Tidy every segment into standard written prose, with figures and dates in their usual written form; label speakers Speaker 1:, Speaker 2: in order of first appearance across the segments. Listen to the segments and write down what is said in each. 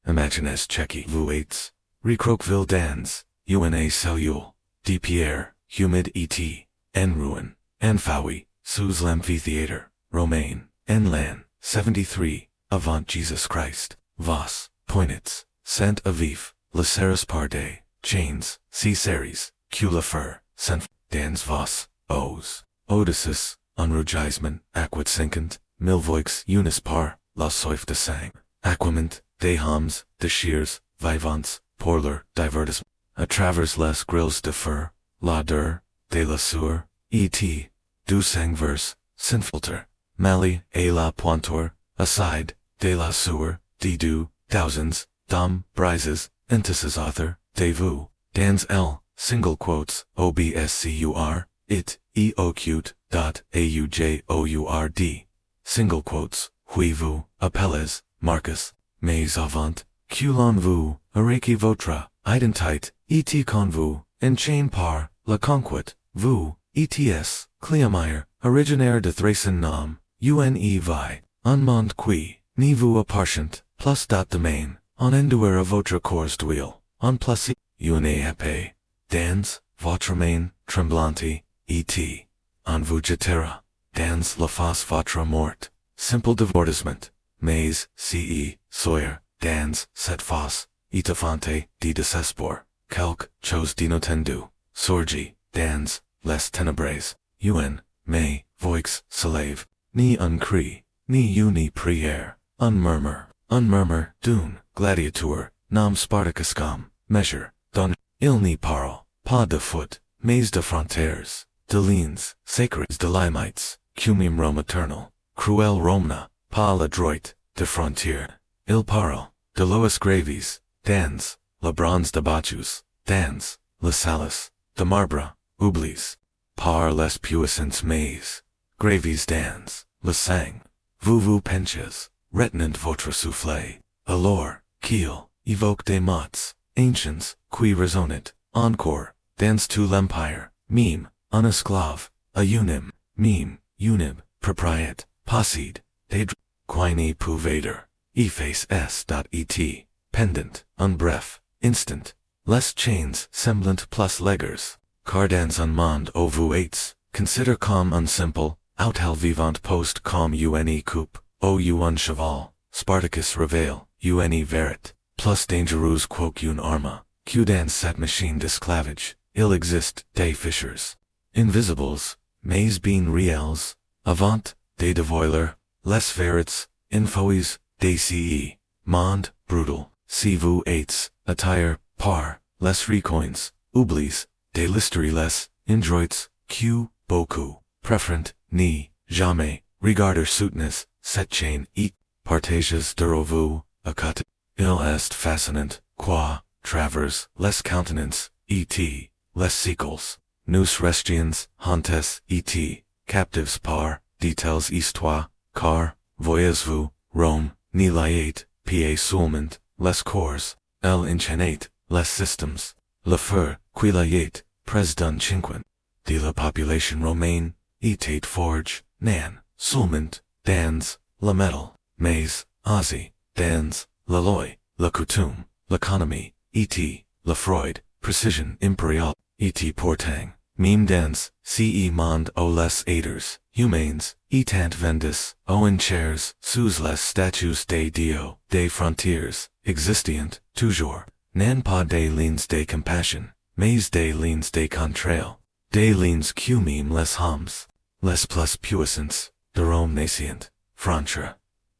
Speaker 1: imagines checky vuates, recroqueville dans, una cellule, de pierre, humid et, en ruin, enfawi, sous l'amphitheater, romain, en l'an, 73, avant Jesus Christ, vos, poinets, Saint Aviv, Laceris parde, Chaînes, Caesaris, Culifer, Saint dans vos, os, Odysseus, unrugizement, aquat sincant, milvoix unis par, la soif de sang, aquament, de hams, de shears, vivants, porler, divertis, a travers les grilles de fer, la der, de la sueur, et, du sang vers, sinfilter, mali, et la pointeur, aside, de la sueur, de du, thousands, dom, brises, entices author, de vous, dans l, single quotes, obscur, it, eocut, dot, aujourd, single quotes, hui vous, appelles, Marcus, mais avant, culon vous, areki votre, identite, et con vous, enchaîné par, la conquête, vous, ets, Cleomire, originaire de Thracian nom, une vi, un monde qui, ni vous appartient, plus dot domaine, en enduire à votre cours d'huile, en plus une épée, dans, votre main, tremblante, et, en vous jettera, dans la face votre morte, simple divertissement, mais, Sawyer, dans, cette face, itafante, de desespoir, quelque chose d'inattendu, sorgi, dans, les ténèbres, mais, voix, slave, ni un cri, ni une prière, un murmure, d'une, gladiateur, nom Spartacus comme, measure, don, il n'y parle, pas de foot, mais de frontières, de lignes, sacres de limites, cumim Rome eternal, cruel Romna, pas l'adroit, de frontière, il parle, de lois graves, dans, la bronze de Bacchus, dans, la salis, de marbre, oublis, par les puissants mais, graves dans, le sang, vous penches, retenant votre souffle, alors, qu'il, évoque des mots, anciens, qui résonnent, encore, dans tout l'empire, mime, un esclave, a unim, mime, unib, propriet, possede, des quine pouvader, efface s.et, pendant, un bref, instant, les chains semblant plus leggers, car dans un monde où vous êtes, consider comme un simple, autel vivant post comme une coupe, ou un cheval, Spartacus réveille, une verit, plus dangereuse quoque une arme, que dans cette machine d'esclavage, il existe des fissures, invisibles, mais bien réels, avant, des devoilers, les verits, infois, des monde, brutal, si vous êtes, attire, par, les recoins, oublis, des listériles, indroits, que, beaucoup, preferent, ni, jamais, regarder soutenance, cette chaîne et, partages de vous, accat, il est fascinant, qua, travers, les countenances, et, les séquels, nous restiens, hantes, et, captives par, details histoire, car, voyez-vous, Rome, ni liate, pied seulement, les corps, el enchaîné, les systems, le feu, qui liate, pres d'un cinquante, de la population romaine, etate forge, nan, seulement, dans, le metal, mais, aussi, dans, la loi, la coutume, l'économie, et, la Freud, precision impériale, et pourtant, meme dans, ce monde aux les aiders, humains, etant vendus, aux chairs, sous les statues des dieux, des frontières, existient, toujours, nan pas des lignes de compassion, mais des lignes de contrail, des lignes qui mime les hommes, les plus puissants, de Rome nascent, franchir,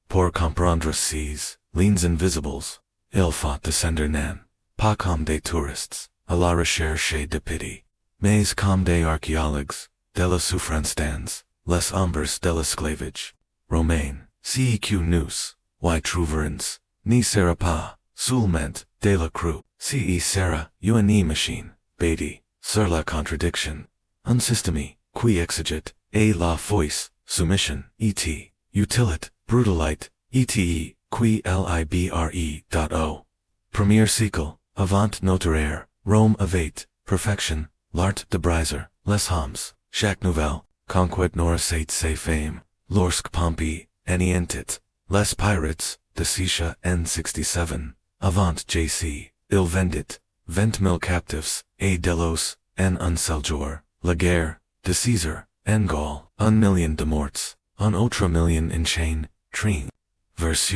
Speaker 1: pour comprendre ces, lignes invisibles, il faut descendre nan, pas comme des touristes, à la recherche de pity, mais comme des archéologues, de la souffrance dans, les ombres de l'esclavage, romain, que nous, y trouverons, ni sera pas, seulement, de la crue, sera, une machine, bâtie, sur la contradiction, un système, qui exigit, et la force, soumission, et, utilit, brutalite, ete, qui libre.o. Premier cycle, avant notre Rome avait, perfection, l'art de briser, les hommes, chaque nouvelle, conquête nourrissait ses fames, lorsque Pompey, enientit, les pirates, de Sisha n 67, avant JC, il vendit, 20 000 captives, et delos, en un seul jour, la guerre, de Caesar, en Gaul, 1 million de morts, un autre million in chaînes, trin. Verse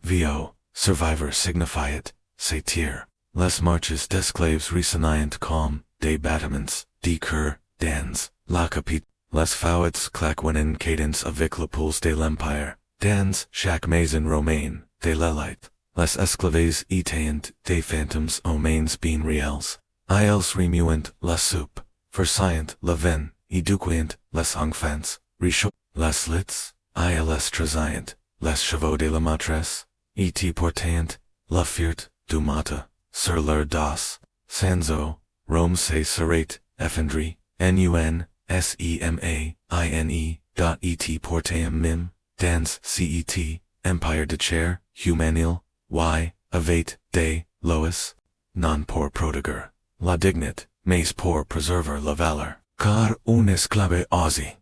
Speaker 1: vo, survivor signifiet, satir, les marches d'esclaves resonant comme, des bâtiments, des cœurs, dans, la capite, les fouets claquent en cadence avec le pulse de l'empire, dans, chaque maison romaine, de l'élite, les esclaves étaient des fantômes aux mains bien réels, ils remuent la soupe, versiant le vin, éduquant les enfants, richaud, les lits, ils tressaillant, les chevaux de la maîtresse, et portant, la fierte, du matin, sur leur dos, sans eau, Rome se serait, effondrée, nun, semane, dot et portam mim, dans cet, empire de chair, humanil, y, avate, de, lois, non pour proteger, la dignité, mais pour preserver la valeur, car un esclave osé,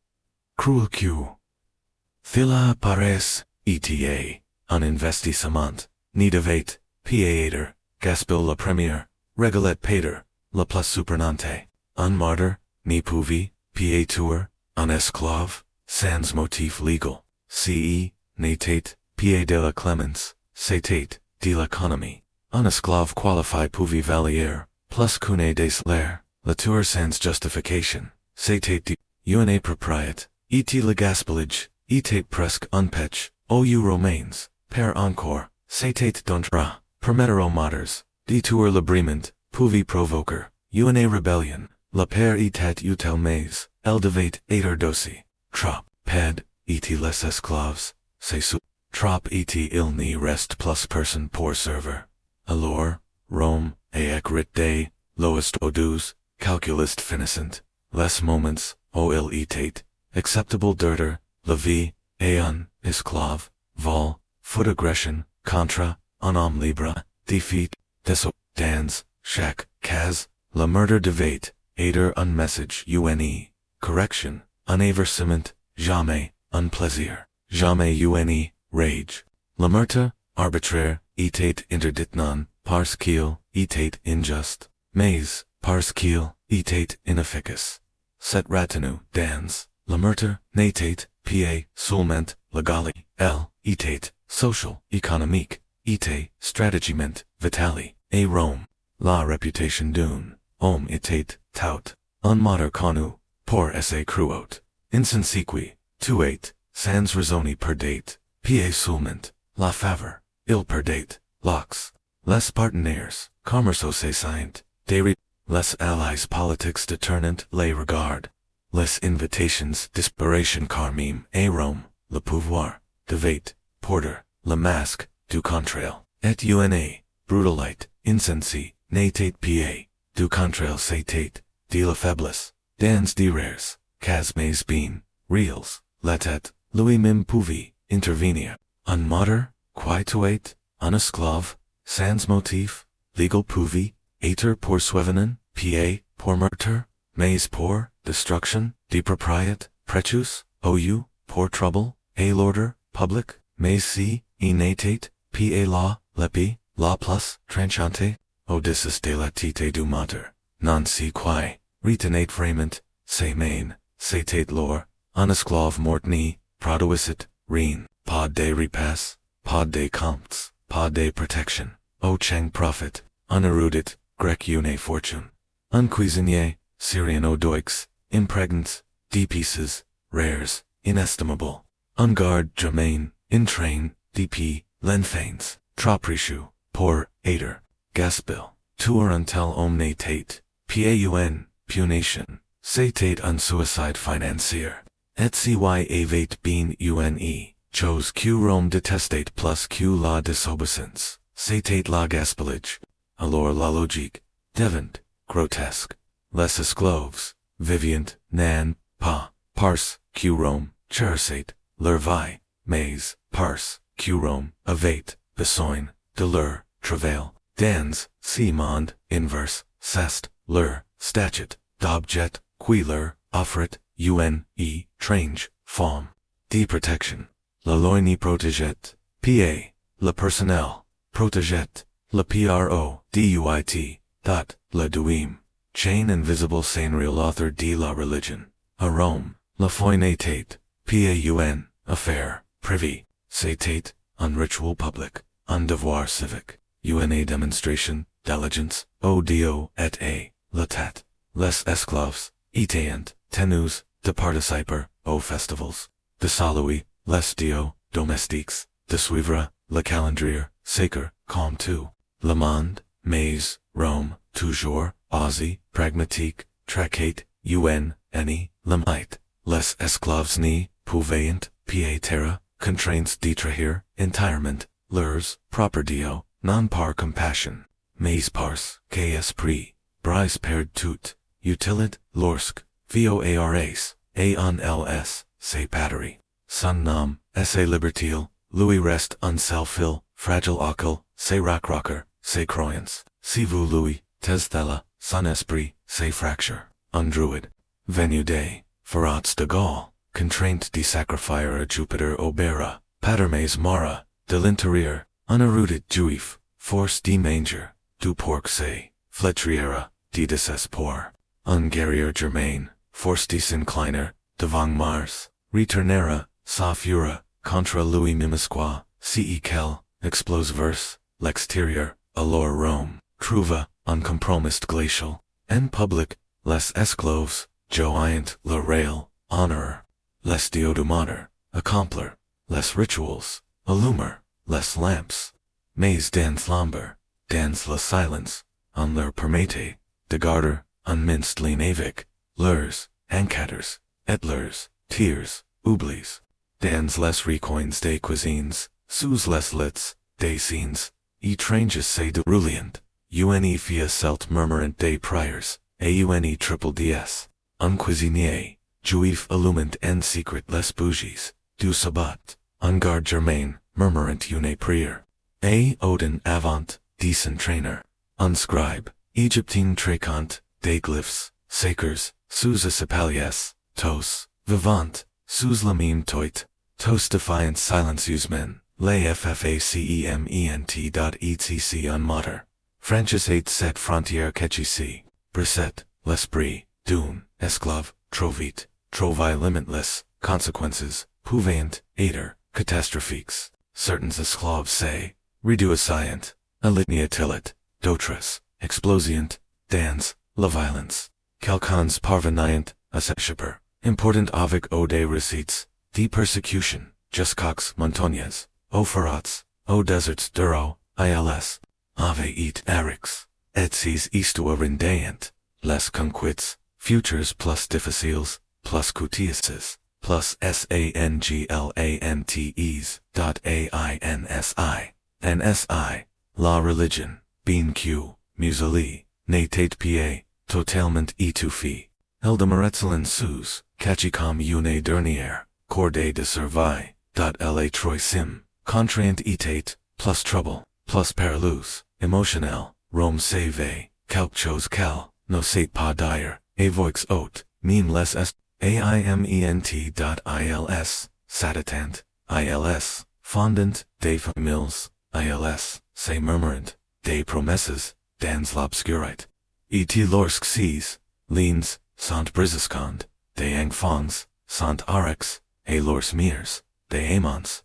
Speaker 1: cruel que, Thila pares, eta, un investissement, ni devait, piater, gaspil la première, regalet pater, la plus supernante, un martyr, ni pouvit, piateur, un esclave, sans motif legal, ce, n'était, pied de la clémence, c'était, de l'économie, un esclave qualifié pouvait valier, plus qu'une des salaires, la tour sans justification, c'était de, une propriété, était le gaspillage, était presque un pech, ou romains, per encore, c'était d'entra, permettre aux martyrs, détour le briment, pouvait provoquer, une rébellion, la père était utile mais, elle devait être doci, trop, ped, était les esclaves, c'est sous, trop était il n'y reste plus personne pour servir. Alors, Rome, écrit des, loest aux 12, calculiste finissant, les moments, où il était, acceptable d'ordre, la vie, et un, esclave, vol, foot agression, contra, un homme libre, defeat, dans, chaque, cas, la murder devait, être un message une, correction, un avertissement, jamais, un plaisir, jamais une, rage. La meurtre, arbitraire, était interdite non, parce qu'il, était injuste, mais, parce qu'il, était inefficace. Cette retenue, dans, la meurtre, n'était, pa, seulement, légali, elle, était, social, économique, était, stratégiquement, vitali, et Rome. La réputation d'un homme était, tout, un martyr connu, pour esse cruot, insensiqui, tuait, sans raisonner perdate, pa seulement, la faveur, il perdate, lox, les partenaires, commerços se saint, des les allies politiques détournant les regards, les invitations disparition car même et Rome, le pouvoir, devait, porter, le masque, du contrail, et une, brutalite, insensé, n'était pa, du contrail c'était, de la faiblesse, dans des rares, cas mais bien, reals, l'etat, lui-même pouvait, intervenir, un martyr, quituate, un esclave, sans motif, legal pouvait, être poursuivant, pa, pour meurtre, mais pour, destruction, de propriété, precious, ou, pour trouble, et l'ordre, public, mais si, n'était, pa la, l'épée, la plus, tranchante, Odysseus de la tite du mater, non si quae, retenait vraiment, se main, c'était l'or, un esclave mort ni, produisit, rien, pas de repas, pas de comptes, pas de protection, o cheng prophet, un érudit, grec une fortune, un cuisinier, Syrian odoix, impregnant, d'épices, rares, inestimable, un garde germain, in train, dp, l'enfains, trop riche, pour, aider, gaspil, tour untel omne tate, paun, punation, c'était un suicide financier, et cy avate bien une, chose que Rome detestate plus que la désobéissance, c'était la gaspillage, alors la logique, devint, grotesque, les esclaves, vivient, nan, pas, parce que Rome, cherchait, leur vie, mais, parce que Rome, avate, besoin, de leur, travail, dans, si monde, inverse, cest, leur, statut, d'objet, qui leur, offrit, trange, forme, de protection, la loi ni protégeait, pa, le personnel, protégeait, le pro-duit, dot, le duim, chain invisible saint real author de la religion, a Rome, la foinetate, paun, affair, privy, satate, un ritual public, un devoir civic, una demonstration, diligence, odio et a, latat, les esclaves, iteant, tenus, de participer, o festivals, de salui, les dio, domestiques, de suivre, le calendrier, sacer, comme tout, le monde, mais, Rome, toujours, Aussie, pragmatique, tractate, any, lemite, les esclaves ni, pouvaient, terra, contraints detrahir, entirement, leurs, proper dio, non par compassion, mais pars, que esprit, brise perd tout, utilit, lorsque, voares, aon ls, say patrie, son nom, esse libertile, Louis rest unselfil, fragile ocle, say rocker, say croyance, si vous Louis, tes thella, son esprit, say fracture, undruid, venue de, ferats de Gaul, contraint de sacrifier a Jupiter obera, patermes mara, de l'interieur, unerudet juif, force de manger, du porc say, fletriera, de desespoir, unguerrier germain, force de s'incliner, devant Mars, returnera, sa fura, contra Louis mimisqua, ce quel, explos verse, l'exterior, allure Rome, trouva, uncompromised glacial, en public, les esclaves, joiant, le rail, honorer, les diodomater, accomplir, les rituals, illumer, les lamps, mais dans l'amber, dans la silence, on leur permette, de garder, unminced l'énavic, leurs, encadres, et leurs, tears, oublis, dans les recoins des cuisines, sous les lits, des scenes, étranges c'est de rouliant, une fia selt murmurant des priors, une triple ds, un cuisinier, juif illuminent en secret les bougies, du sabbat, un garde germain, murmurant une prière, odin avant, decent trainer, un scribe, Egyptine tracant, des glyphs, sakers, sous a sepalies, tos, vivant, sous la meme toit, tos defiant silencieux men, les ffacement dot etc on mater, Francis 8 set frontière ketchisi, Brisé, l'esprit, dune, esclave, trovit, trovi limitless, consequences, pouvaient, aider, catastrophiques, certains esclaves say, reduiscient, a litania tillit, d'autres, explosient, dans, la violence, quelqu'un parvenient, a séchapper, important avec eau des receipts, de persecution, jusqu'aux montagnes, aux ferats, aux deserts duro, ils, ave et arix, et ses histoire rendeant, les conquits, futures plus difficiles, plus couteuses, plus sanglantes, dot ainsi, nsi, la religion, bien que, muesli, n'était pas, totalement étouffée, elle demeurait sous, catchy comme une dernière, cordée de survie, dot la troisième, contraint était, plus trouble, plus perilous, émotionnel, Rome save, quelque chose qu'elle, no sait pas dire, avoix haute, meme les est, aiment dot ils, satitant, ils, fondant, des familles, ils, say murmurant, des promesses, dans l'obscurite. Et lorsque ces, lignes, sont brisescond, des enfants, sont arix, et leurs mères, des amants.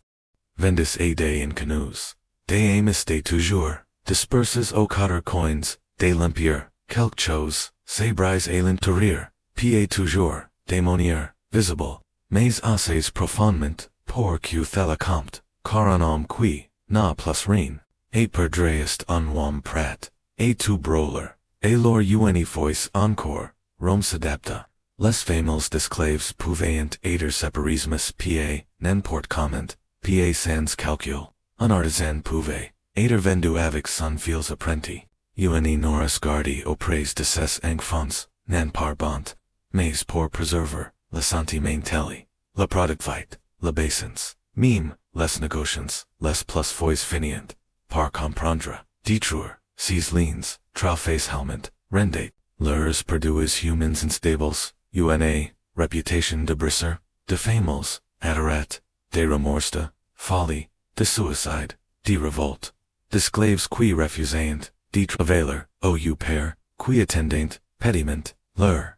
Speaker 1: Vendis et des inconnues, des amis des toujours, disperses au quatre coins, des limpiers, quelque chose, c'est brise et l'intérieur, pied toujours, démoniaire, visible, mais assez profondement, pour que thela compte, car un homme qui, n'a plus rien, et perdreist un homme prat, et tout brawler, et leur une voice encore, Rome s'adapta, les familles d'esclaves pouvaient aider séparismus pied, n'importe comment, pied sans calcul, un artisan pouvait, aider vendu avec son fils apprenti, une noris gardi auprès de ses enfants, non par bont, mais pour preserver, la santé mentale, la productivité, la baissance, meme, les négociants, les plus fois finient, par comprendre, détruire, ses lignes, trauface helmet, rendet, leurs perdues humans instables, una, reputation de brisser, de famils, adorat, de remorse, folly, de suicide, de revolte, Disclaves qui refusant, de travailer, ou père, qui attendant, pediment, leur,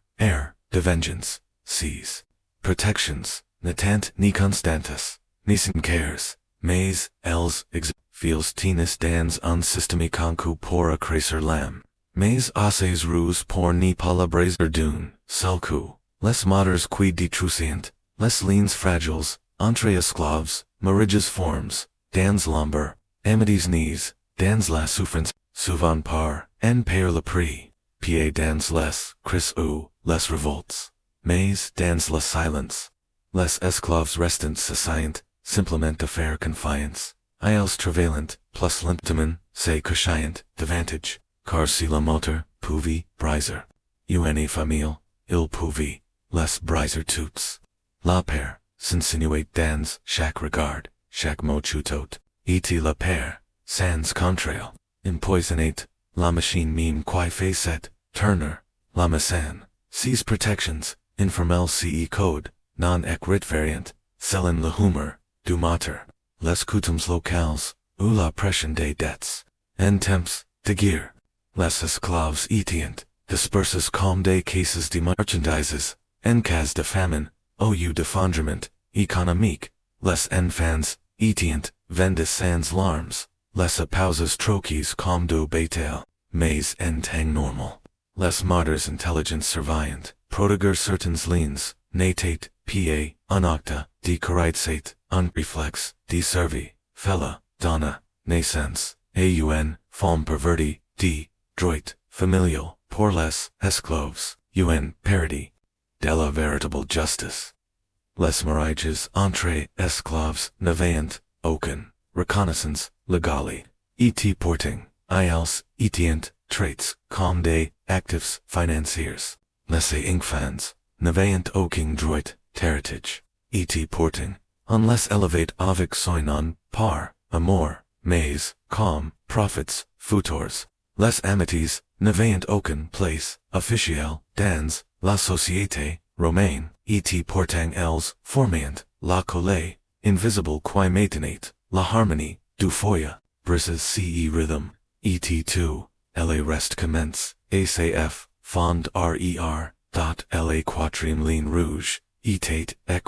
Speaker 1: de vengeance, sees. Protections, natant ni constantus, ni sin cares, mais, els, feels tenus dans un système concu pour accracer l'âme. Mais assez ruse pour ni palabraser d'une, seul coup, les moders qui detruciant, les liens fragiles, entre esclaves, marriages forms, dans l'ombre, amities knees, dans la souffrance, souvent par, en père le prix, pied dans les, cris ou, les revoltes, mais dans la silence, les esclaves restants s'assignent, simplement à faire confiance, ils travaillant, plus lentement, se cachant, davantage, car si la motor, pouvait, briser, une famille, il pouvait, les briser toutes. La paire, s'insinuate dans, chaque regard, chaque mot chutot, et la paire, sans contrail, empoisonnate, la machine mime qui fait cette, Turner, la masan, sees protections, informel ce code, non ec variant, selon le humor, du mater, les coutumes locales, ou la pression des dettes, en temps, de guerre, les esclaves étient, disperses comme des cases de merchandises, en cas de famine, ou d'effondrement, économique, les enfants, étient, vendent sans larmes, les épouses troquées comme du bétail, mais en temps normal. Les martyrs intelligence surviant, prodiger certains liens, natate, pa, unocta, de caritsate, unreflex, de servi, fella, donna, naissance, aun, femme perverti, de, droit, familial, pour les, esclaves, un, parody, de la véritable justice. Les mariages entre esclaves, navant, aucun, reconnaissance, legali, et porting, ils, etient, traits, comme des, actifs, financiers, laissez infans, navant aucun droit, heritage, et porting, unless elevate avec soinon, par, amour, mais, comme, profits, futurs, les amities, navant aucun place, officiel, dans, la société, romaine, et portant els, formant, la collée, invisible qui maintenait, la harmonie, du foyer, Brisé ce rhythm, et tout, la rest commence, ACF, fond rer, dot la quatrième ligne rouge, etate, ec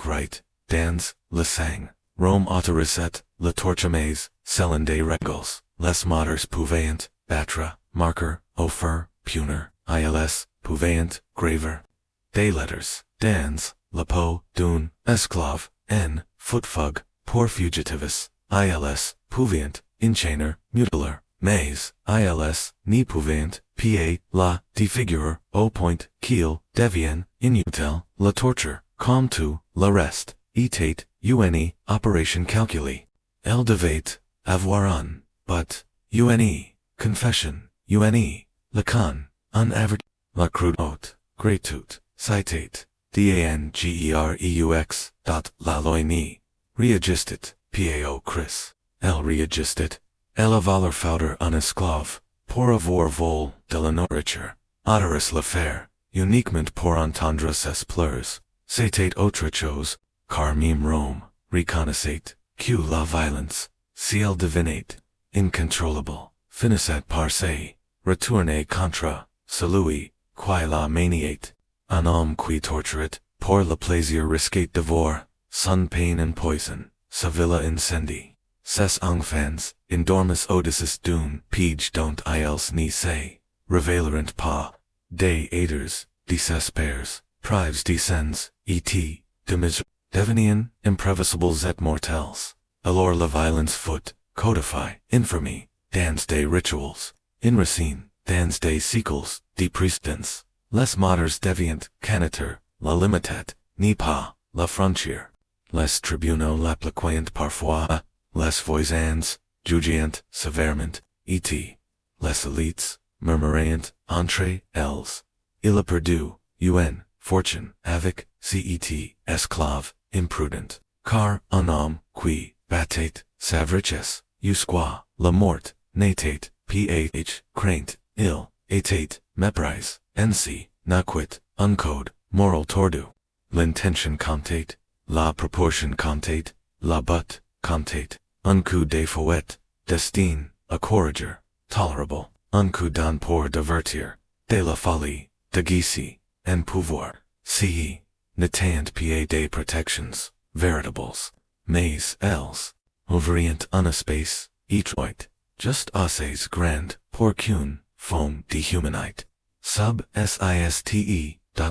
Speaker 1: dans, le sang, Rome autorisette, la torchemaise, selon des règles, les moders pouvant, battre, marquer, offer, puner, ils, pouvant, graver. Des letters, dans, la peau, d'un, esclave, en, footfug, pour fugitivus, ils, pouvant, enchaîner, mutiler, mais, ils, ni pouvant, pa, la, défigurer, au point, kill, devient, inutil, la torture, comme tout, le reste, etate, une, operation calculi. Elle devait, avoir un, but, une, confession, une, lacan, un average, la crude haute, gratuite, citate, dangereux, dot, la loini, readjusted, pao Chris, elle readjusted, elle a valeur fouder un esclave, pour avoir vol, de la nourriture, odoris le faire, uniquement pour entendre ses pleurs, c'était autre chose, car mime Rome, reconnaissait, que la violence, si elle devenait, incontrôlable, finissait par se, retourner contre, celui, qui la maniait, un homme qui torturait, pour le plaisir risquait de voir, son pain and poison, sa villa incendie. Ses enfants, indormis odysseus d'un, pige dont ils ni se, revelerant pas, des aiders, desespers, prives descends, et, de misère, devenien, imprevisibles et mortels, alors la violence foot, codify, infamy, dans des rituals, in racine, dans des siècles, de précedence, les moders deviant, canator, la limitat, ni pas, la frontière, les tribunaux l'appliquant parfois, les voisins, jugeant, sévèrement, et, les élites, murmurant, entre elles, il a perdu, un, fortune, avec, cet, esclave, imprudent, car, un homme, qui, battait, sa richesse, jusqu'où, la mort, natate, ph, craint, il, était, méprise, nc, naquit, uncode, moral tordu, l'intention comptate, la proportion comptate, la but, comptate, un coup de fouet, destin, encourager, tolerable, un coup d'un pour divertir, de la folie, de gaiser, en pouvoir, ce, n'étant pas des protections, véritables, mais elles, ouvrient un espace, étroit, just assez grand, pour qu'une forme déhumanite, sub siste,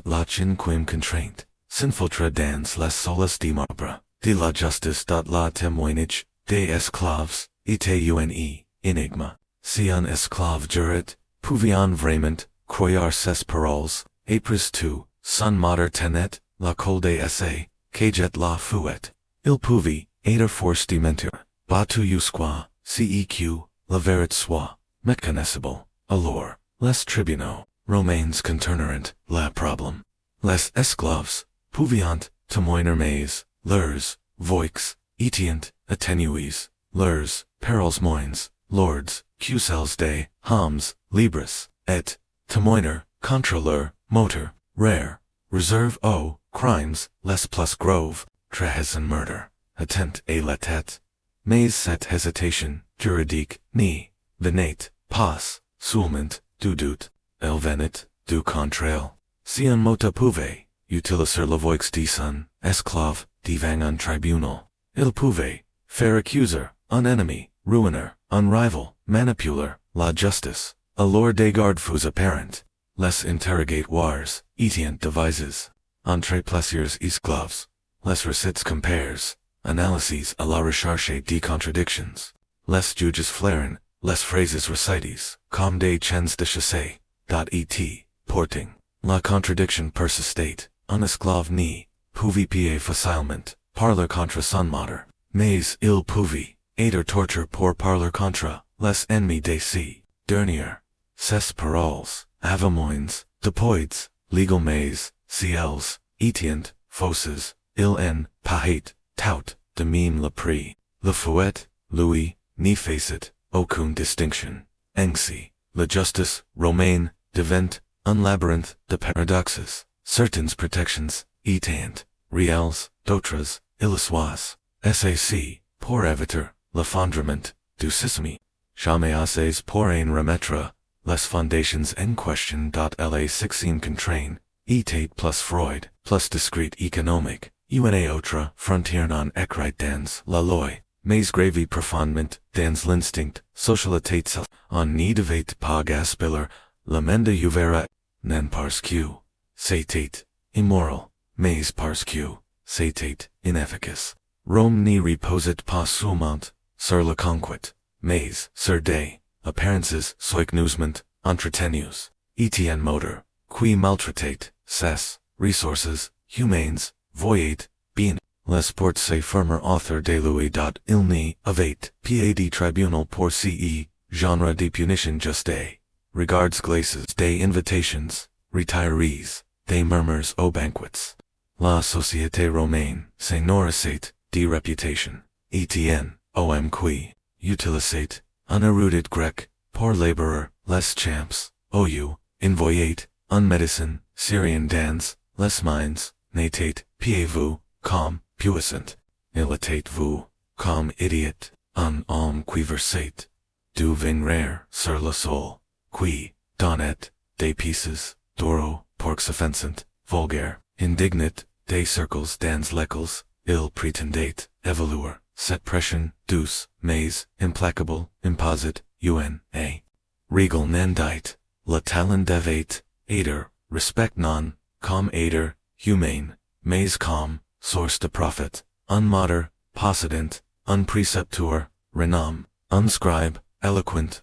Speaker 1: la cinquième contrainte, s'infiltre dans les solas de marbre, de la justice. La témoignage, des esclaves, était une énigme, si un esclave jurait, pouvions vraiment, croire ses paroles, après tout, son maître tenait, la col des essais, qu'aget la fouette, il pouvait, être force de mentir, battu jusqu'où, ceq, la vérité soit, mécanisable, alors, les tribunaux, romains contournèrent, le problème. Les esclaves, pouvions, témoigner mais, leurs, voix, étaient, atténués, leurs, paroles moins, lords, qu'elles des, hommes, libres, et, témoigner, contre leur, moteur, rare, reserve aux, crimes, les plus graves, trahison murder, atteinte à la tête. Mais cette hésitation, juridique, ni, venait, pas, seulement, du doute, elle venait, du contraire. Si un mot pouvait, utiliser la voix de son, esclave, devant un tribunal, il pouvait, faire accuser, un ennemi, ruiner, un rival, manipuler, la justice, alors des garde-fous apparents, les interrogatoires, étaient devises, entre plaisirs esclaves, les recettes compares, analyses à la recherche des contradictions, les juges flairent, les phrases recites, comme des chaînes de chasse, et, porting, la contradiction persistait, un esclave ni, pouvait pas facilement, parler contre son maître, mais il pouvait, être torturé pour parler contre, les ennemis de ses derniers. Ses paroles, avamoins, depoids, legal mais, si elles, étaient, fausses, il en, pahait, tout, de même le prix, le fouet, Louis, ni facet, aucune distinction, ainsi, la justice, romaine, devint, un labyrinthe de paradoxes, certaines protections, étant, réelles, d'autres, illusoires, sac, pour éviter, l'effondrement, du système, jamais assez pour en remettre, les fondations en question. La 16 contraint, état plus Freud, plus discrète économique, une autre frontière non écrite dans la loi, mais gravée profondément dans l'instinct, socialité on n'y devait pas gaspiller, la mende juvera, non parce que, c'était, immoral, mais parce que, c'était, inefficace. Rome n'y reposait pas seulement, sur la conquête, mais, sur des, apparences soigneusement, entretenues, étienne motor, qui maltraitait, ses, ressources, humaines, voyait, bien, les portes se fermer author de lui. Il n'y avait, pas de tribunal pour ce, genre de punition juste, regards glaces des invitations, retirees, des murmures aux banquets. La société romaine, se nourrissait, de réputation, étienne, qui, utilisait, un érudit grec, pour laborer, les champs, ou, envoyait, un médecin, Syrian dans, les mines, n'était, pas-vous, comme, puissant, il était vous, comme idiot, un homme qui versait, du vin rare, sur le sol, qui, donnait, des pieces, d'oro, porcs offensant, vulgaire, indignant, des cercles dans lesquels, il prétendait, évoluer, cette pression, douce, mais, implacable, imposite, a. Regal nandite, le talent devait, être, respect non, comme être, humane, mais comme, source de profit, un mater, possident, un précepteur, renom, un scribe, eloquent,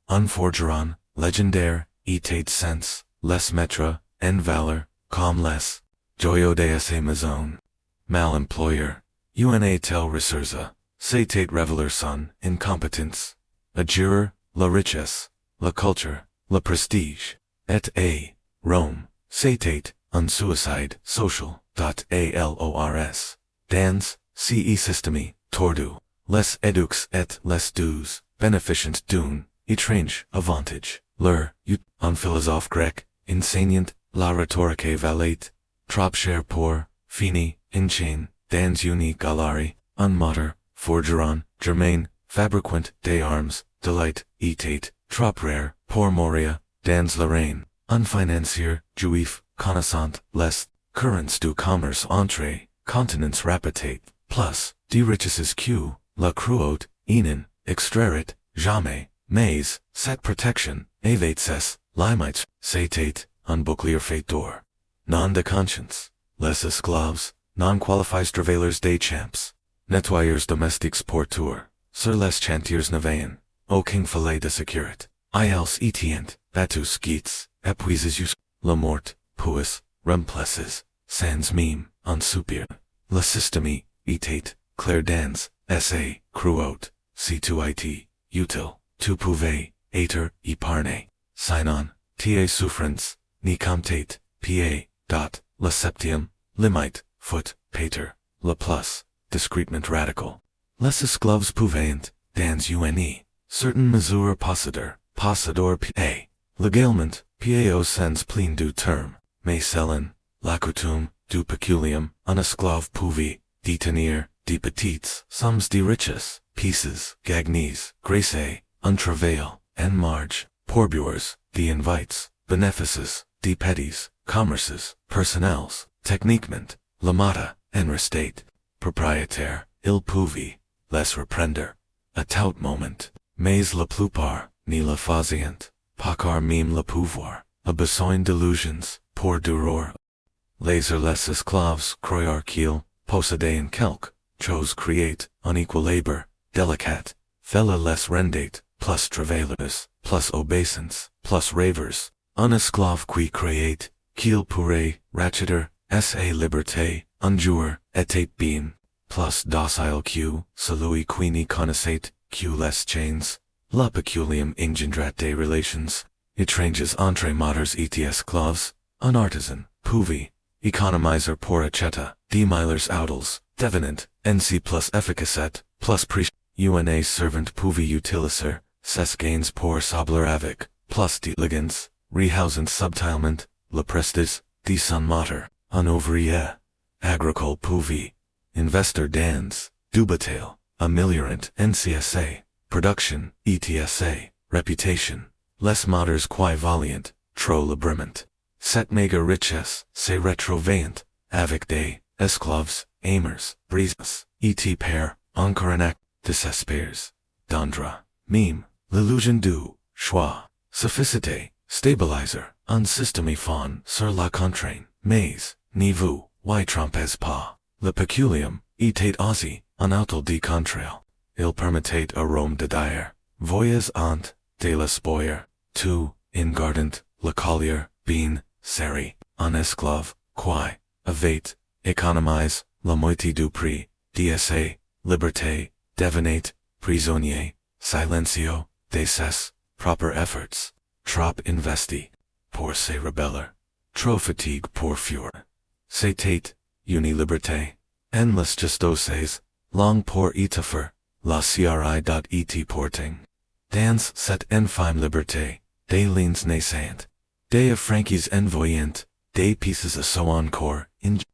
Speaker 1: un forgeron, légendaire, était sens, les maîtres, en valeur, comme les, joyaux de sa maison. Mal employer, una tel resursa, c'était révéler son incompetence, a juror, la richesse, la culture, le prestige, et a, Rome, c'était, un suicide, social, alors, dans, ce système, tordu, les edux et les douze, beneficent d'un, étrange, avantage, leur, un philosophe grec, enseignant, la rhétorique valait, trop cher pour, fini, Enchaîné, dans une galerie, un mater, forgeron, germain, fabricant des armes, delight, etate, trop rare, pour moria, dans l'arène, unfinancier, juif, connaissant, lest, currents du commerce entrée, continents rapatate, plus, de richesses q, la cruote, enon, extrarit, jamais, mais, set protection, avates, limites, satate, unbouclier fate d'or. Non de conscience, les esclaves, non qualifies travailleurs des champs, nettoyeurs domestiques porteurs, sur les chantiers navayen, au king fallait de securit, ils etient, batus geets, épuises la mort, puis, remplaces, sans mime, en soupir, la systémie, etate, clair dans, sa, cruote, si tu it, utile, tu pouvais, ater, épargner, sinon, ta souffrance, ni comptate, pa, dot, la septième, limite, foot, pater, la plus, discretement radical. Les esclaves pouvaient, dans une, certain mesure possédor pa, légalement, pao sens plein du terme, mais selon, la coutume, du peculium, un esclave pouvait, détenir, des petites, sommes de riches, pieces, gagnes, graces, un travail, en marge, pourboires, des invites, benefices, des petits, commerces, personnels, techniquement, la mata, en restate, propriétaire, il pouvait, les reprendre, à tout moment, mais la plupart, ni la faisant, pas car même le pouvoir, a besoin d'illusions, pour durer. Les esclaves croyant qu'ils possédaient en quelque, chose créate, unequal labor, délicat, fella les rendate, plus travailleurs, plus obeisance, plus ravers, un esclave qui créate, qu'il pourrait, racheter, sa liberté, un jour, était bien, plus docile que, celui qui n'y connaissait, que les chaînes, la peculium engendrat des relations, étranges entre matres et esclaves, un artisan, pouvait, économiser pour acheta, des milers outils, devenant, nc plus efficacet, plus prix, una servant pouvait utiliser, ses gains pour sabler avec, plus diligence, rehousant subtilement, le prestige, de son mater, un ouvrier, agricole pouvait, investir dans, dubatel, ameliorant NCSA, production, ETSA, reputation, les matters qui valiant, trop librement, set mega richesse, se retrouvaient, avec des, esclaves, aimers, brisés, et père, encore un acte, desespers, d'andra, mime, l'illusion du, choix, sophisticité, stabilizer, un système fond sur la contrainte, mais, ni vous, y trompez pas, le peculium, était aussi, un auto de contrail, il permettait à Rome de dire, voyez ant, de l'espoir, tu, ingardant, le collier, bien, seri, un esclave, qui, avait, économise, la moitié du prix, dsa, liberté, devenait, prisonnier, silencio, de ses, proper efforts, trop investi, pour se rebeller, trop fatigue pour fuir, c'était, uni liberté, en les justoses, long pour étoffer, la cri.et porting, dans cette infime liberté, des lignes naissantes, des affranchis envoyant, des pieces à so encore, ils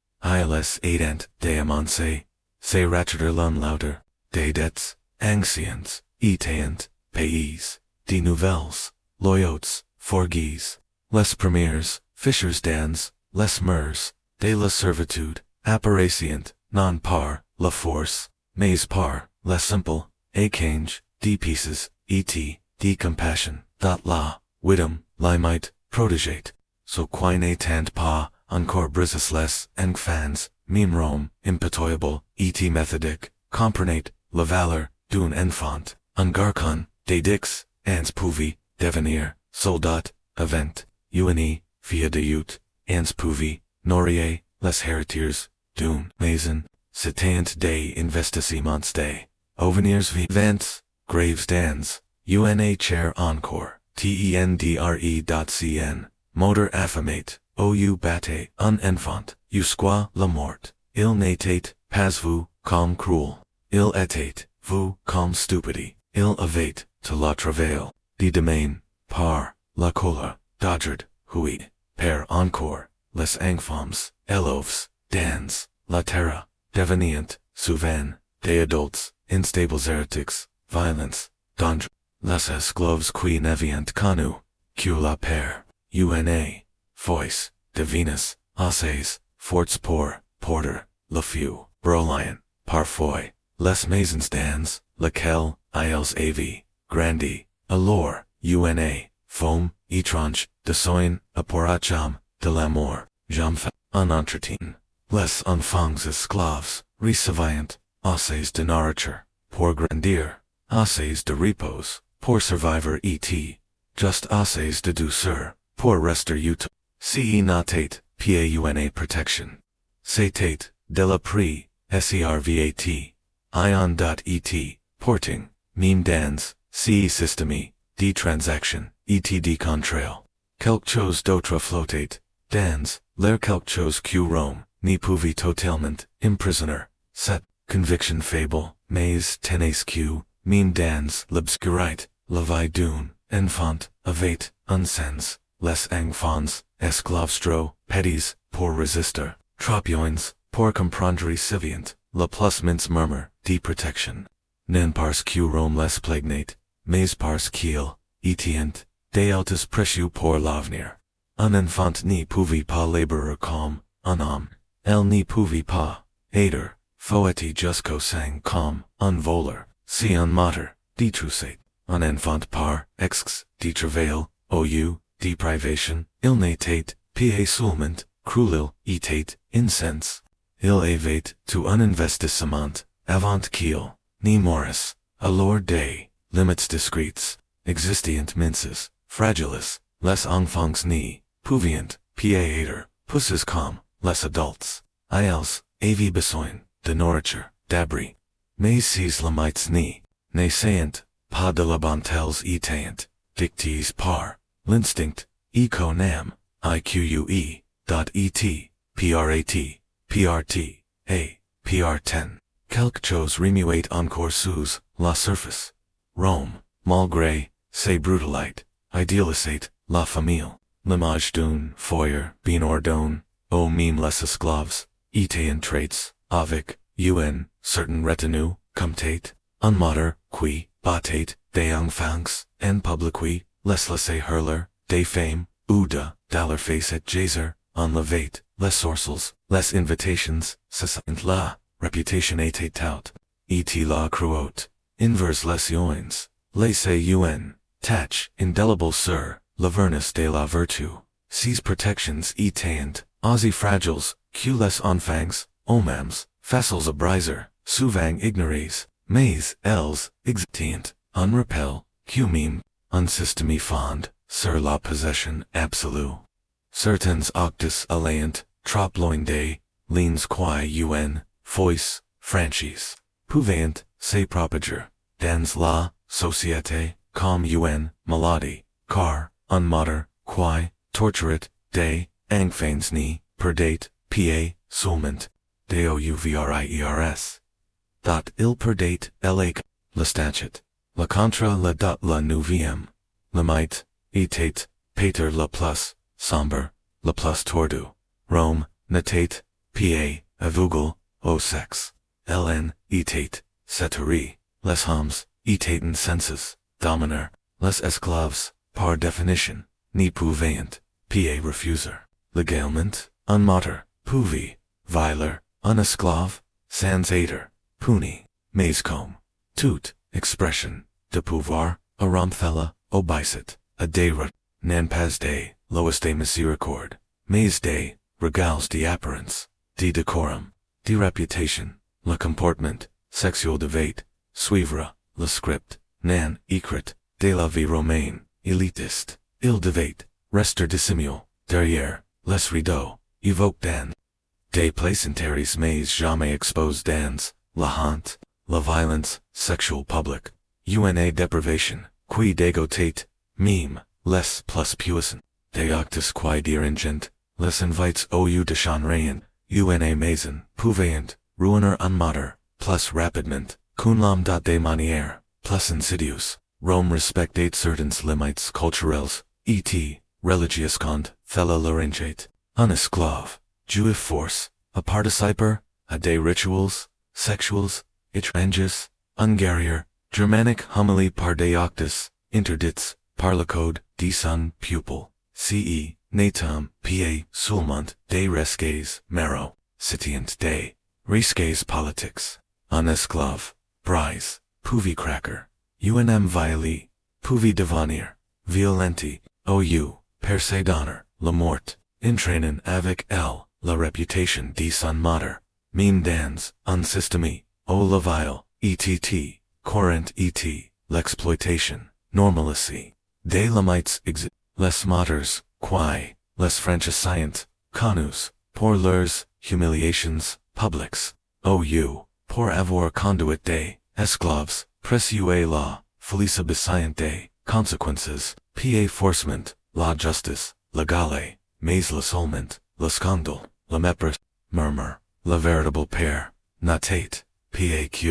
Speaker 1: aidant, des amances, se racheter l'un l'autre, des dettes, anciens, étant, pays, des nouvelles, loyauts, forgues, les premiers, fichers dans, les mers, de la servitude, apparaissant, non par, la force, mais par, la simple, échange, des pieces, et, des compassion, dot la, widom, limite, protégate, so qui n'étant pas, encore brises les, enfants, meme Rome, impitoyable, et méthodique, comprenate, la valeur, d'un enfant, un garcon, des dix, ans pouvait, devenir, soldat, event, uni, fia de ut, ans pouvait, nourier, les héritiers, d'une maison, c'étant des investissements des, ovenirs vivants, graves dans, una chair encore, tendre.cn, motor affamate, ou batte, un enfant, jusqu'où la mort, il n'était pas vous, comme cruel, il était, vous, comme stupidi, il avait, to la travail, des domaines, par, la cola, dodgered, hui, per encore, les enfants, élèves, dans, la terre, devenient, souvent, des adultes, instables heretics, violence, danger, les esclaves qui n'avaient connu que la père, una, voice, de Venus, assays, forts porter, le feu, brolion, parfois, les maisons dans, lesquelles, ils avaient, grandi, alors, una, foam, étrange, de soin, apporacham, de l'amour, j'en fais, un entretien. Les enfants esclaves, recevaient, assez de nourriture, pour grandir, assez de repos, pour survivre et just assez de douceur, pour rester utile. Ce n'était pas une protection. C'était de la prix, servat, ion.et, porting, meme dans, ce système, de transaction, et de contrôle. Quelque chose d'autre flottait, dans, l'air quelque chose que Rome, ne pouvait totalement, imprisonner, cette conviction faible, mais tenace meme dans, l'obscurité, la vie d'un, enfant, avait, un sens, les enfants, esclaves petits, pour résister, trop pour comprendre civient, le plus mince murmure, de protection. Non parce que Rome les plaignait, mais parce qu'il, étient, des altes précieux pour l'avenir. Un enfant ne pouvait pas laborer comme, un homme, elle ne pouvait pas, aider, faut être jusqu'au sang comme, un voleur, si un martyr, détruisait, un enfant par, de travail, ou, de privation, il n'était, pas seulement, cruel, était, insens. Il avait, tout un investissement, avant qu'il, ne mourisse, alors des, limites discrètes, existient minces, fragiles, les enfants ne, pouviant, pas aider, pousses comme, les adultes, ils, avaient besoin, de nourriture, d'abri. Mais ces limites ne saient, pas de la bontés étaient, dictées par, l'instinct, économe, ique, et, prt, quelque chose remuait encore sous, la surface. Rome, malgré, ses brutalités, idéalisait, la famille, l'image d'un foyer, bien ordonné, au même les esclaves, étaient traits, avec, certain retenue, comme tate, un mater, qui, battait, des enfants, en public, les laissait hurler, des femmes, ou d'aller face et jaser, en levait, les sourcils, les invitations, cessant la, réputation était tout, et la cruauté, inverse les yoins, laissez tach, indelible sur, la vernis de la vertu, ces protections étaient, aussi fragiles, que les enfants, hommes, faciles à briser, souvent ignorés, mais elles, existent, un rappel, que même, un système fond, sur la possession absolue. Certains actes alliant, trop loin de, liens qui voice, franchise, pouvaient, se propager, dans la, société, comme maladie, car, un mater, qui, torturait, des, enfants ne, perdait, pa, seulement, douvriers. Dot il perdait, le statut, le contre le dot la neuvième, le might, était, pater le plus, sombre, le plus tordu, Rome, n'était, pa, aveugle, au sexe, ln, était, ceterie, les hommes, étaient senses, dominer, les esclaves, par définition, ne pouvaient, pa refuser, légalement, un mater, pouvait, violer, un esclave, sans aider, puni, mais comme, toute, expression, de pouvoir, a romphella, obéissait, a dérat, n'en pas de, lois de miséricorde, mais de, regals de apparence, de decorum, de réputation, le comportement, sexuel devait, suivre, le script, n'en, écrit, de la vie romaine, élitiste, il devait, rester dissimule, derrière, les rideaux, évoque dans, des plaisanteries mais jamais exposed dans, la honte, la violence, sexual public, una deprivation, qui dégoûtait, meme, les plus puissant, des actes qui dérangeant, les invites au de chanrayan, una maison, pouvaient, ruiner un mater, plus rapidement, qu'un l'homme des manières, plus insidious, Rome respectait certains limites culturels, et, religious cont, thela laryngate, un esclave, juif force, a participer, a des rituals, sexuals, étranges, un guerrier, Germanic homily par deoctus, interdites, par le code, son pupil, ce, natum, pa, sulmont, de resques, marrow, citient de, resques politics, en esclave, brise, pouvi cracker, unm violi, pouvi devenir, violenti, ou, perse d'honneur, la mort, entraînen avec elle, la réputation de son mater, meme dans, un système, o la vile, ett, courant et, l'exploitation, normalicy, de lamites exit, les maters, quae, les franchissant, conus, pour leurs, humiliations, publics, ou, pour avoir conduit des, esclaves, presue la, felicibiciant des, consequences, pa forcement, la justice, legale, mais le seulement, le scandale, le mépris, murmur, le véritable père, natate, paq,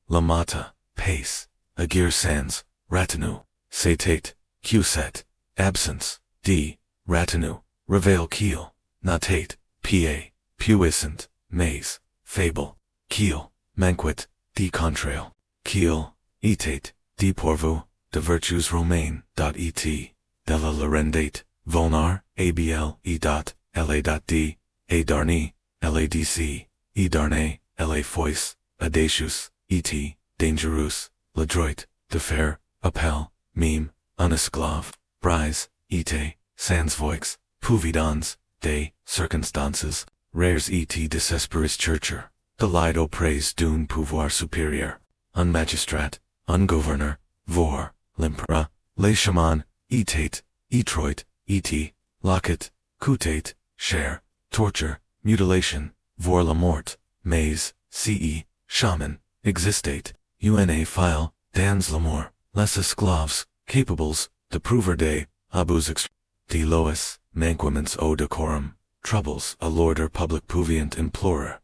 Speaker 1: la mata, pace, agir sans, retinue, satate, q7, absence, d, retinue, reveil kiel, natate, pa, puissant, mais, fable, kiel, manquet, d contrail, kiel, etate, d pourvu, de virtues romain, et, de la larendate, volnar, abl, e dot, la dot d, a darni, ladc, e darne, la fois, audacious, et, dangerous, ladroit, de faire, appel, meme, un esclave, brise, et, sans voix, pouvidans, de, circumstances, rares et desesperis churcher, de lido praise d'un pouvoir supérieur, un magistrat, un gouverneur, vor, l'empereur, les chamans, etate, etroit, et, locket, cutate, share, torture, mutilation, vor la mort, mais, ce, shaman, existate, una file, dans l'amour, les esclaves, capables, de prouver des, abus de lois, manquements au decorum, troubles à l'ordre public pouvant implorer,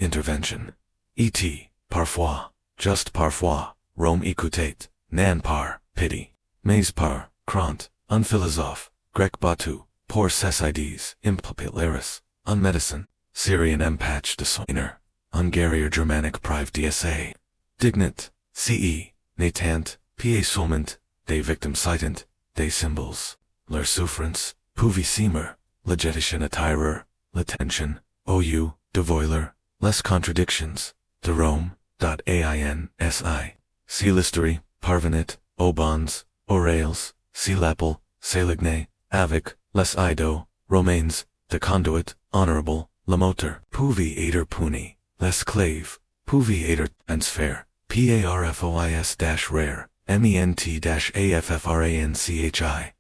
Speaker 1: intervention, et, parfois, just parfois, Rome écoutate, nan par, pity, mais par, crant, un philosophe, grec batu, pour cecides, impopularis, un medicine, Syrian empatch de soiner, un guerrier Germanic prive dsa, dignit, ce, natant, pa summent, des victims citant, des symbols, leur souffrance, pouvissimer, legitation attirer, latention, ou, devoiler, les contradictions, de Rome, .ainsi, celistory, parvenit, obans, orales, celapel, saligne, avec, les ido, romains, de conduit, honorable, lamoter, pouviator puni, l'esclave, pouviator, transfer, parfois-rare, ment-affranchi,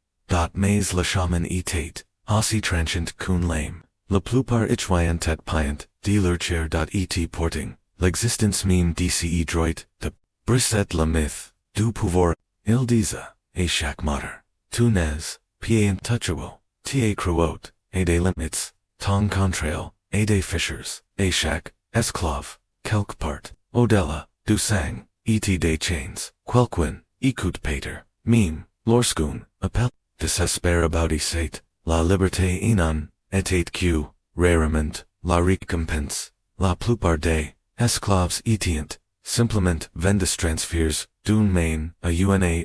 Speaker 1: mais le shaman etate, aussi tranchant qu'un lame, la plupart itchoyentet piant, de leur chair. Et porting, l'existence même d'ici droit, de Brisé la myth, du pouvoir, il disait, et chaque mater, tu n'es, pied intouchable, ta cruot, et des limites, ton contrail, et des fissures, et chaque, esclave, quelque part, au-delà, du sang, et des chains, quelqu'un, écoute pater, meme, lorsqu'un, appel, désespère about sate, la liberté inan, était que, rarement, la récompense, la plupart des, esclaves étient, simplement vendes transfers, d'une main, à una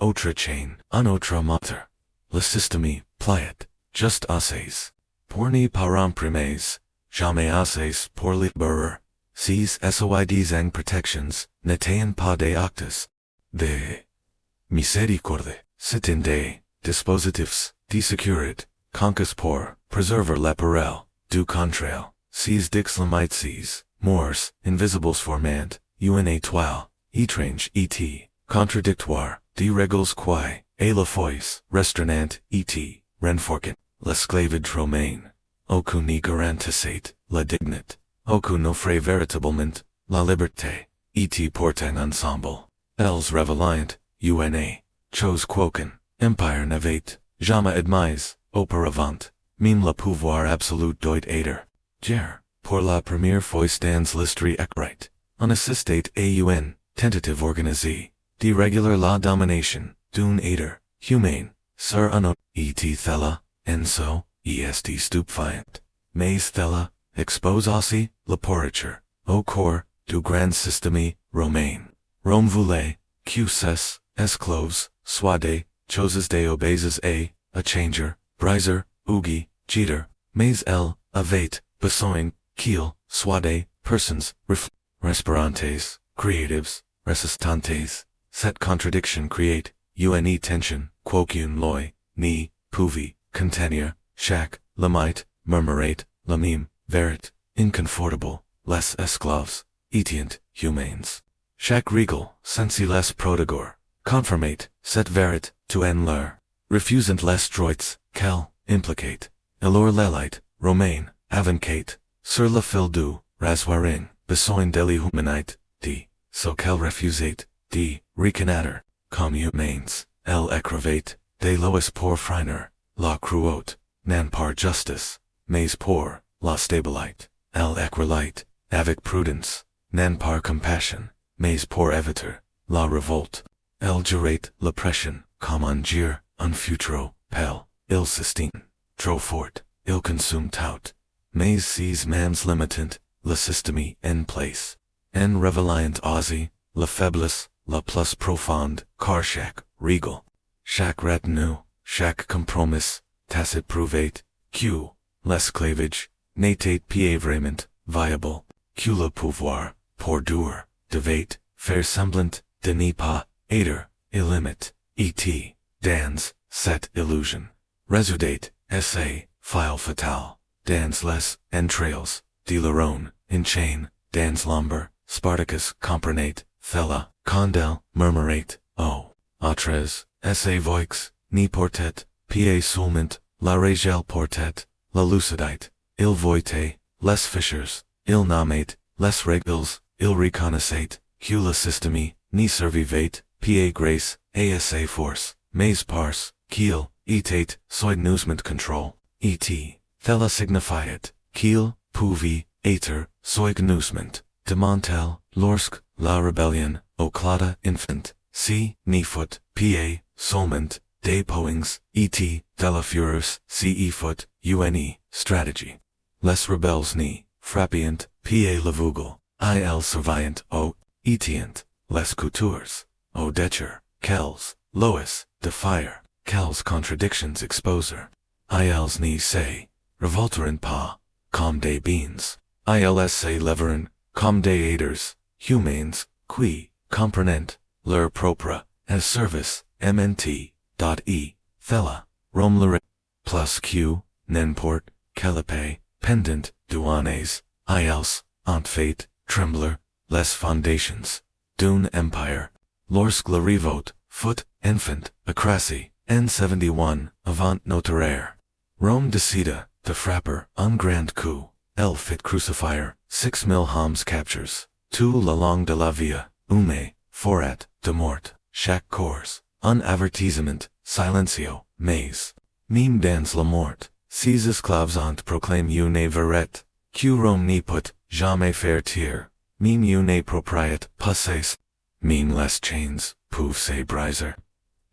Speaker 1: autre chain, un autre mater. Le système, pliet, just assez, pour ne pas imprimer, jamais assez pour libérer, ces soids en protections, n'étaient pas des actes, de miséricorde, c'étaient des dispositifs, de sécurité, conquis pour, preserver l'appareil, du contrail, ces dixlamites, morts, invisibles formant, una toile, étrange et, contradictoire, de règles quae, et la fois, restreint et, renforcant, l'esclavage romain, aucun n'y garantissait, la dignité, aucun n'offrait véritablement, la liberté, et portant ensemble, elles réveillant, una, chose quoiqu'un, empire n'avait, jamais admise, auparavant, même le pouvoir absolu doit être, ger, pour la première fois dans l'histoire écrite, on assistait à une tentative organisée, de réguler la domination, d'un être, humain, sur un autre, et thella, enso, est stupéfiant, mais thella, expose aussi, la pourriture, au corps, du grand système, romain, Rome voulait, Q ses, cloves, soide, choses de obéses a changer, briser, oogie, jeter, mais l, avate, besoin, keel, soide, persons, respirantes, creatives, resistantes, set contradiction create, une tension, quoque loi, ni, pouvi, contenir, shack, lamite, murmurate, lamime, verit, incomfortable, les esclaves, etient, humains. Shack regal, sensi les prodigor, confirmate, set verit, to en leur, refusant les droits, quel, implicate, elor lelite, romain, avancate, sur la fil du, rasoiring, besoin deli humanite, d, so quel refusate, d, reconnaître, comme humains, el écrivate, de lois pour friner, la cruote, nan par justice, mais pour, la stabilite, el equilite, avec prudence, nan par compassion, mais pour éviter, la révolte, el jurate, l'oppression, comme un gir, un futuro, pel, il s'estime, trop fort, il consume tout, mais sees man's limitant, le système en place, en réveillant aussi, la faiblesse, la plus profonde, car chaque retenue, chaque compromis, tacit prouvate, q, l'esclavage, n'était pas vraiment, viable, q le pouvoir, pour dur, devait, faire semblant, de ne pas, être, illimite, et, dans, cette illusion, resudate, essai, file fatale, dans les entrailles, de l'Aron, Enchaîné, dans l'ombre, Spartacus, comprenate, thella, condel, murmurate, o, autres, essai voix, ni portet, pa soulment, la régel portet, la lucidite, il voite, les fissures, il nomate, les règles, il reconnaissate, q la système, ni survivate, pa grace, asa force, mais pars, kiel, etate, soit newsment control, et, thella signifiet, kiel, pouvi, ater, soit newsment, demontel, lorsque, la rébellion, o clada infant, c, ni foot, pa, soulment, de poings, et, de la fureurs, ce foot, une, strategy. Les rebelles ni, frappiant, pa levugal, il surviant, o, etient, les coutures, o decher, quels, lois, defier, quels contradictions exposer, ils ni say, revolterin pas, comme des beans, ils say leverin, comme des aiders, humains, qui, comprenent, leur propre, as service, mnt, dot e, thella, Rome le plus q, n'importe, calipe, pendant, douanes, ils, ent fate, trembler, les fondations, d'une empire, lorsque la revote, foot, infant, acrassi, n71, avant notaire. Rome decida, de frapper, un grand coup, el fit crucifier, 6,000 hommes captures, tout le long de la via, forat, de mort, chaque course, un avertissement, silencio, mais, meme dans la mort, ces esclaves ont proclaim une verette, que Rome ne peut jamais faire taire, meme une propriété passes, meme les chains, peuvent se briser,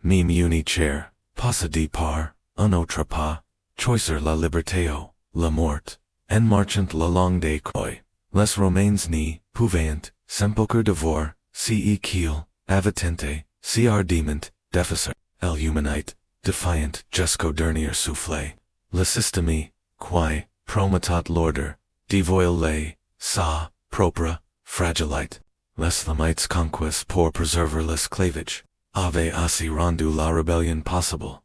Speaker 1: meme une chair, passe de par, un autre pas, choicer la liberté o, la mort, en marchant la longue des croix, les romains ni, pouvaient, s'empoquer devoir, ce kiel, avatente, si ardiment, deficit, el humanite, defiant jusqu'au dernier souffle, le système, qui, prometat l'ordre, devoile les, sa, propre, fragilite, les lamites conquest pour preserver l'esclavage, avait ainsi rendu la rébellion possible.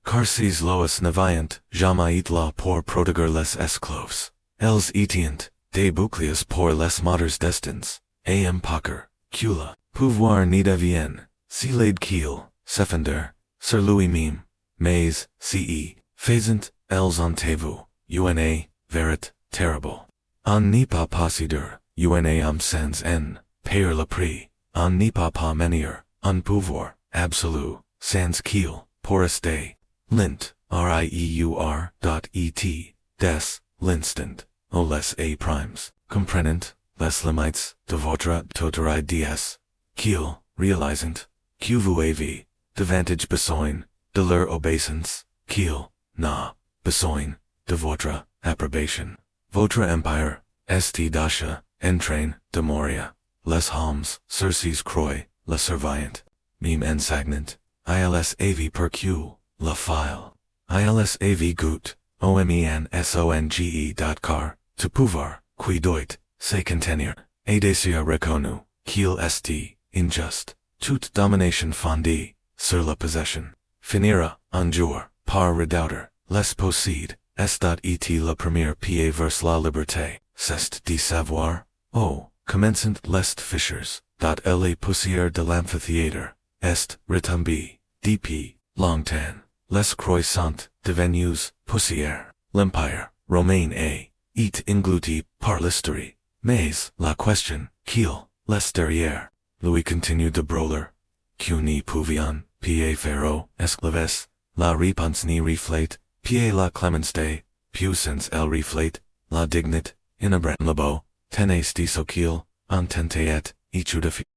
Speaker 1: Car ces lois n'avaient jamais été là pour protéger les esclaves, elles étaient, des boucliers pour les martyrs destins, et empêcher, que le pouvoir ne devienne, si laid kiel, s'effondre, sur lui-même, mais, ce, faisant, elles ont une, verit, terrible. On n'est pas possédeur, une sans en, payer le prix, on n'est pas menir, un pouvoir, absolu, sans kiel, pour rester, lint, rieur, et, des, l'instant, o les a primes, comprenant, les limites, de votre totori dies, kiel, realizant, que vous avez, davantage besoin, de leur obeisance, kiel, na, besoin, de votre approbation. Votre empire, est d'achat, entrain, de moria, les hommes, sur ces croix, la surveillant, meme ensagnant, ils av per q, la file, ils av gut, omensonge.car, to pouvoir, qui doit, se contenir, aidesia reconu, qu'il est, injust, toute domination fondée, sur la possession, finira, un jour, par redouter, les possède, est la première pied vers la liberté, c'est de savoir, commençant les fichers, la poussière de l'amphithéâtre, est retombée, depuis, longtemps, les croissants, devenus, poussière, l'empire, romain est englouti par l'histoire, mais, la question, qu'il, les derrière, Louis continued de broler, que ni pouvions, pied ferro, esclaves, la réponse ni reflète, pied la clémence, puissance elle reflète, la dignité, inabranlabo, tenace de soquil, entente et étude